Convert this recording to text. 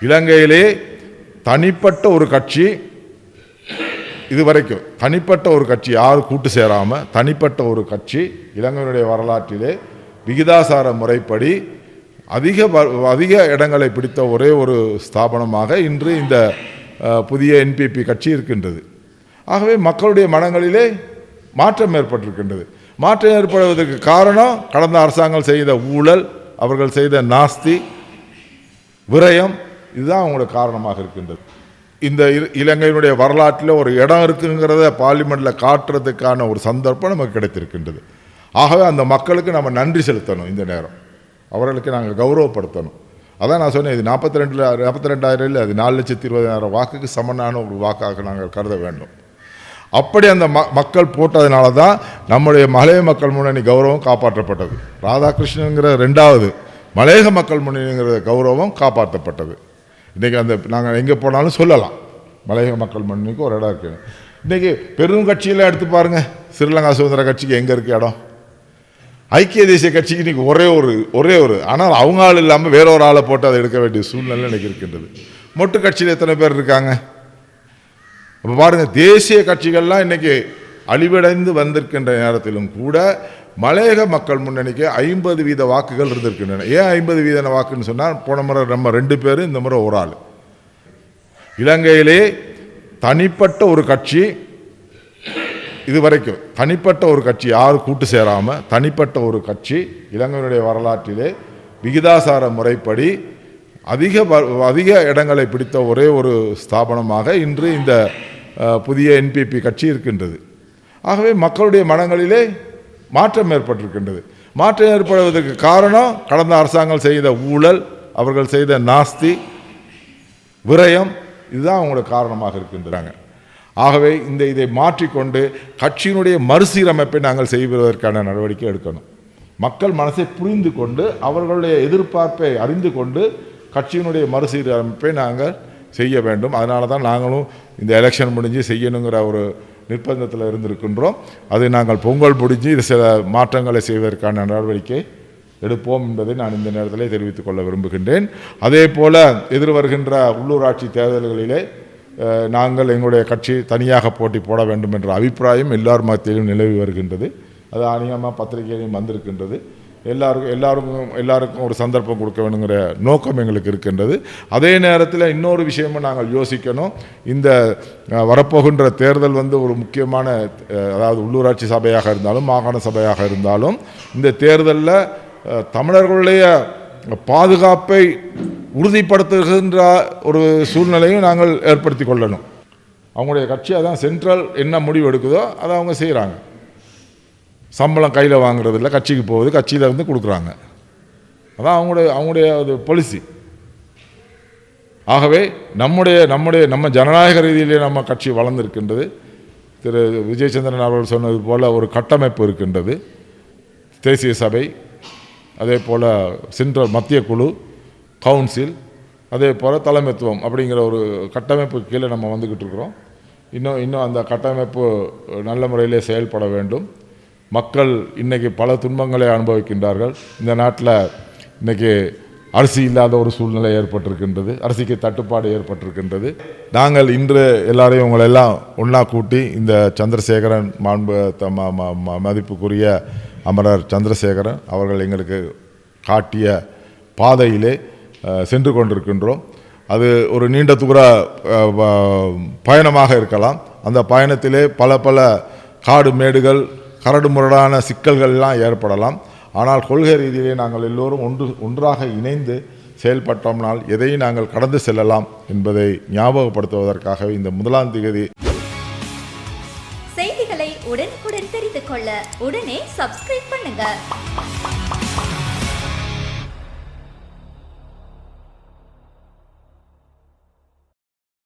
இலங்கையிலே தனிப்பட்ட ஒரு கட்சி இதுவரைக்கும் தனிப்பட்ட ஒரு கட்சி யாரும் கூட்டு சேராமல் தனிப்பட்ட ஒரு கட்சி இலங்கையினுடைய வரலாற்றிலே விகிதாசார முறைப்படி அதிக இடங்களை பிடித்த ஒரே ஒரு ஸ்தாபனமாக இன்று இந்த புதிய என்பிபி கட்சி இருக்கின்றது. ஆகவே மக்களுடைய மனங்களிலே மாற்றம் ஏற்பட்டிருக்கின்றது. மாற்றம் ஏற்படுவதற்கு காரணம் கடந்த அரசாங்கம் செய்த ஊழல், அவர்கள் செய்த நாஸ்தி விரயம், இதுதான் அவங்களுக்கு காரணமாக இருக்கின்றது. இந்த இலங்கையினுடைய வரலாற்றில் ஒரு இடம் இருக்குங்கிறத பார்லிமெண்ட்டில் காட்டுறதுக்கான ஒரு சந்தர்ப்பம் நமக்கு கிடைத்திருக்கின்றது. ஆகவே அந்த மக்களுக்கு நம்ம நன்றி செலுத்தணும். இந்த நேரம் அவர்களுக்கு நாங்கள் கௌரவப்படுத்தணும். அதான் நான் சொன்னேன், இது 42,000 இல்லை, அது 4,20,000 வாக்குக்கு சமனான ஒரு வாக்காக நாங்கள் கருத வேண்டும். அப்படி அந்த மக்கள் போட்டதுனால தான் நம்முடைய மலைய மக்கள் முன்னணி கௌரவம் காப்பாற்றப்பட்டது. ராதாகிருஷ்ணனுங்கிற 2வது மலையக மக்கள் முன்னணிங்கிற கௌரவம் காப்பாற்றப்பட்டது. இன்றைக்கி அந்த நாங்கள் எங்கே போனாலும் சொல்லலாம், மலையக மக்கள் முன்னணிக்கு ஒரு இடம் இருக்குது. இன்றைக்கி பெரும் கட்சியெல்லாம் எடுத்து பாருங்கள், ஸ்ரீலங்கா சுதந்திர கட்சிக்கு எங்கே இருக்குது இடம்? ஐக்கிய தேசிய கட்சிக்கு இன்றைக்கி ஒரே ஒரு ஆனால் அவங்க ஆள் இல்லாமல் வேற ஒரு ஆளை போட்டு அதை எடுக்க வேண்டிய சூழ்நிலை இன்றைக்கி இருக்கின்றது. மொட்டு கட்சியில் எத்தனை பேர் இருக்காங்க? அப்போ பாருங்கள், தேசிய கட்சிகள்லாம் இன்றைக்கி அழிவடைந்து வந்திருக்கின்ற நேரத்திலும் கூட மலையக மக்கள் முன்னணிக்கு 50% வாக்குகள் இருந்திருக்கின்றன. ஏன் 50% வாக்குன்னு சொன்னால், போன முறை நம்ம 2 பேர், இந்த முறை ஒரு ஆள். இலங்கையிலே தனிப்பட்ட ஒரு கட்சி இதுவரைக்கும் தனிப்பட்ட ஒரு கட்சி யாரும் கூட்டு சேராமல் தனிப்பட்ட ஒரு கட்சி இலங்கையினுடைய வரலாற்றிலே விகிதாசார முறைப்படி அதிக இடங்களை பிடித்த ஒரே ஒரு ஸ்தாபனமாக இன்று இந்த புதிய என்பிபி கட்சி இருக்கின்றது. ஆகவே மக்களுடைய மனங்களிலே மாற்றம் ஏற்பட்டிருக்கின்றது. மாற்றம் ஏற்படுவதற்கு காரணம் கடந்த அரசாங்கம் செய்த ஊழல், அவர்கள் செய்த நாஸ்தி விரயம், இதுதான் அவங்களுக்கு காரணமாக இருக்கின்றாங்க. ஆகவே இதை மாற்றிக்கொண்டு கட்சியினுடைய மறுசீரமைப்பை நாங்கள் செய்வதற்கான நடவடிக்கை எடுக்கணும். மக்கள் மனசை புரிந்து கொண்டு அவர்களுடைய எதிர்பார்ப்பை அறிந்து கொண்டு கட்சியினுடைய மறுசீரமைப்பை நாங்கள் செய்ய வேண்டும். அதனால தான் நாங்களும் இந்த எலெக்ஷன் முடிஞ்சு செய்யணுங்கிற ஒரு நிர்பந்தத்தில் இருந்திருக்கின்றோம். அது நாங்கள் பொங்கல் முடிஞ்சு சில மாற்றங்களை செய்வதற்கான நடவடிக்கை எடுப்போம் என்பதை நான் இந்த நேரத்தில் தெரிவித்துக் கொள்ள விரும்புகின்றேன். அதே போல் எதிர்வருகின்ற உள்ளூராட்சி தேர்தல்களிலே நாங்கள் எங்களுடைய கட்சி தனியாக போட்டி போட வேண்டும் என்ற அபிப்பிராயம் எல்லார் மத்தியிலும் நிலவி வருகின்றது. அது அநேகமாக பத்திரிகையிலும் வந்திருக்கின்றது. எல்லாருக்கும் ஒரு சந்தர்ப்பம் கொடுக்க வேணுங்கிற நோக்கம் எங்களுக்கு இருக்கின்றது. அதே நேரத்தில் இன்னொரு விஷயமும் நாங்கள் யோசிக்கணும். இந்த வரப்போகின்ற தேர்தல் ஒரு முக்கியமான, அதாவது உள்ளூராட்சி சபையாக இருந்தாலும் மாகாண சபையாக இருந்தாலும் இந்த தேர்தலில் தமிழர்களுடைய பாதுகாப்பை உறுதிப்படுத்துகின்ற ஒரு சூழ்நிலையும் நாங்கள் ஏற்படுத்தி கொள்ளணும். அவங்களுடைய கட்சி அதான் சென்ட்ரல் என்ன முடிவு எடுக்குதோ அதை அவங்க செய்கிறாங்க. சம்பளம் கையில் வாங்குறதில்ல, கட்சிக்கு போகுது, கட்சியில் கொடுக்குறாங்க. அதான் அவங்களுடைய அது பாலிசி. ஆகவே நம்ம ஜனநாயக ரீதியிலே நம்ம கட்சி வளர்ந்திருக்கின்றது. திரு விஜயச்சந்திரன் அவர்கள் சொன்னது போல் ஒரு கட்டமைப்பு இருக்கின்றது. தேசிய சபை, அதே போல் சென்ட்ரல் மத்திய குழு, கவுன்சில், அதே போல் தலைமைத்துவம் அப்படிங்கிற ஒரு கட்டமைப்பு கீழே நம்ம வந்துக்கிட்டு இருக்கிறோம். இன்னும் அந்த கட்டமைப்பு நல்ல முறையிலே செயல்பட வேண்டும். மக்கள் இன்றைக்கி பல துன்பங்களை அனுபவிக்கின்றார்கள். இந்த நாட்டில் இன்றைக்கி அரிசி இல்லாத ஒரு சூழ்நிலை ஏற்பட்டிருக்கின்றது, அரிசிக்கு தட்டுப்பாடு ஏற்பட்டிருக்கின்றது. நாங்கள் இன்று எல்லாரையும் உங்களெல்லாம் ஒன்றா கூட்டி இந்த சந்திரசேகரன் மதிப்புக்குரிய அமரர் சந்திரசேகரன் அவர்கள் எங்களுக்கு காட்டிய பாதையிலே சென்று கொண்டிருக்கின்றோம். அது ஒரு நீண்ட தூர பயணமாக இருக்கலாம். அந்த பயணத்திலே பல காடு மேடுகள், கரடு முரடான சிக்கல்கள்லாம் ஏற்படலாம். ஆனால் கொள்கை ரீதியிலே நாங்கள் எல்லோரும் ஒன்றாக இணைந்து செயல்பட்டோம்னால் எதையும் நாங்கள் கடந்து செல்லலாம் என்பதை ஞாபகப்படுத்துவதற்காக இந்த 1ஆம் தேதி செய்திகளை உடனுக்குடன் தெரிந்து கொள்ள உடனே சப்ஸ்கிரைப் பண்ணுங்க.